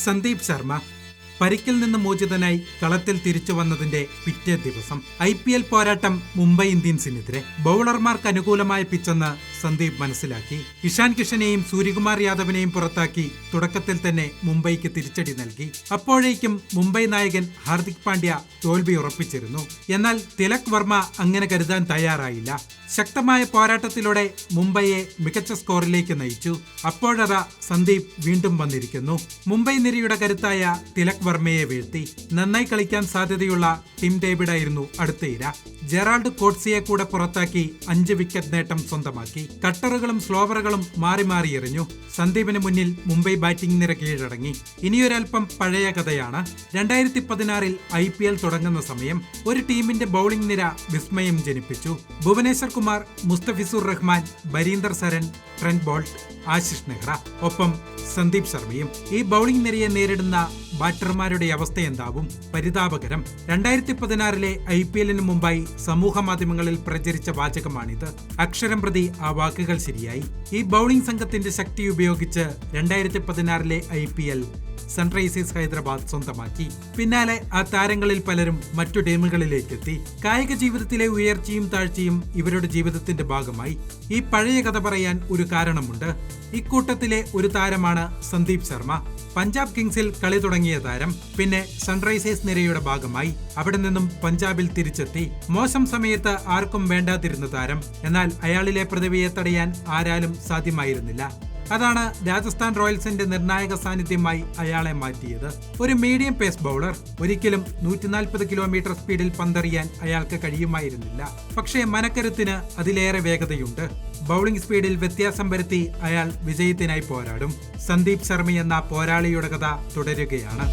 സന്ദീപ് ശർമ്മ പരിക്കിൽ നിന്ന് മോചിതനായി കളത്തിൽ തിരിച്ചു വന്നതിന്റെ പിറ്റേ ദിവസം IPL പോരാട്ടം മുംബൈ ഇന്ത്യൻസിനെതിരെ ബൗളർമാർക്ക് അനുകൂലമായ പിച്ചെന്ന് സന്ദീപ് മനസ്സിലാക്കി. ഇഷാൻ കിഷനെയും സൂര്യകുമാർ യാദവിനെയും പുറത്താക്കി തുടക്കത്തിൽ തന്നെ മുംബൈക്ക് തിരിച്ചടി നൽകി. അപ്പോഴേക്കും മുംബൈ നായകൻ ഹാർദിക് പാണ്ഡ്യ തോൽവി ഉറപ്പിച്ചിരുന്നു. എന്നാൽ തിലക് വർമ്മ അങ്ങനെ കരുതാൻ തയ്യാറായില്ല. ശക്തമായ പോരാട്ടത്തിലൂടെ മുംബൈയെ മികച്ച സ്കോറിലേക്ക് നയിച്ചു. അപ്പോഴതാ സന്ദീപ് വീണ്ടും വന്നിരിക്കുന്നു. മുംബൈ നിരയുടെ കരുത്തായ തിലക് വർമ്മയെ വീഴ്ത്തി. നന്നായി കളിക്കാൻ സാധ്യതയുള്ള ടിം ഡേവിഡ് ആയിരുന്നു അടുത്ത ഇര. ജെറാൾഡ് കോട്സിയെ കൂടെ പുറത്താക്കി 5 വിക്കറ്റ് നേട്ടം സ്വന്തമാക്കി. കട്ടറുകളും സ്ലോവറുകളും മാറി മാറി എറിഞ്ഞു. സന്ദീപിന് മുന്നിൽ മുംബൈ ബാറ്റിംഗ് നിര കീഴടങ്ങി. ഇനിയൊരൽപ്പം പഴയ കഥയാണ്. 2016 IPL തുടങ്ങുന്ന സമയം ഒരു ടീമിന്റെ ബൌളിംഗ് നിര വിസ്മയം ജനിപ്പിച്ചു. ഭുവനേശ്വർ കുമാർ, മുസ്തഫിസുർ റഹ്മാൻ, ബരീന്ദർ സരൻ, ട്രെന്റ് ബോൾട്ട്, ആശിഷ് നെഹ്റ, ഒപ്പം സന്ദീപ് ശർമ്മയും. ഈ ബൌളിംഗ് നിരയെ നേരിടുന്ന ബാറ്റർമാരുടെ അവസ്ഥ എന്താവും? പരിതാപകരം. 2016 IPLന് മുമ്പായി സമൂഹ മാധ്യമങ്ങളിൽ പ്രചരിച്ച വാചകമാണിത്. അക്ഷരം പ്രതി ആ വാക്കുകൾ ശരിയായി. ഈ ബൌളിംഗ് സംഘത്തിന്റെ ശക്തി ഉപയോഗിച്ച് 2016 IPL സൺറൈസേഴ്സ് ഹൈദരാബാദ് സ്വന്തമാക്കി. പിന്നാലെ ആ താരങ്ങളിൽ പലരും മറ്റു ടീമുകളിലേക്കെത്തി. കായിക ജീവിതത്തിലെ ഉയർച്ചയും താഴ്ചയും ഇവരുടെ ജീവിതത്തിന്റെ ഭാഗമായി. ഈ പഴയ കഥ പറയാൻ ഒരു കാരണമുണ്ട്. ഇക്കൂട്ടത്തിലെ ഒരു താരമാണ് സന്ദീപ് ശർമ്മ. പഞ്ചാബ് കിങ്സിൽ കളി തുടങ്ങിയ താരം, പിന്നെ സൺറൈസേഴ്സ് നിരയുടെ ഭാഗമായി. അവിടെ നിന്നും പഞ്ചാബിൽ തിരിച്ചെത്തി. മോശം സമയത്ത് ആർക്കും വേണ്ടാതിരുന്ന താരം. എന്നാൽ അയാളിലെ പ്രതിഭയെ തടയാൻ ആരാലും സാധ്യമായിരുന്നില്ല. അതാണ് രാജസ്ഥാൻ റോയൽസിന്റെ നിർണായക സാന്നിധ്യമായി അയാളെ മാറ്റിയത്. ഒരു മീഡിയം പേസ് ബൗളർ. ഒരിക്കലും 140 കിലോമീറ്റർ സ്പീഡിൽ പന്തെറിയാൻ അയാൾക്ക് കഴിയുമായിരുന്നില്ല. പക്ഷേ മനക്കരുത്തിന് അതിലേറെ വേഗതയുണ്ട്. ബൌളിംഗ് സ്പീഡിൽ വ്യത്യാസം വരുത്തി അയാൾ വിജയത്തിനായി പോരാടും. സന്ദീപ് ശർമ്മ എന്ന പോരാളിയുടെ കഥ തുടരുകയാണ്.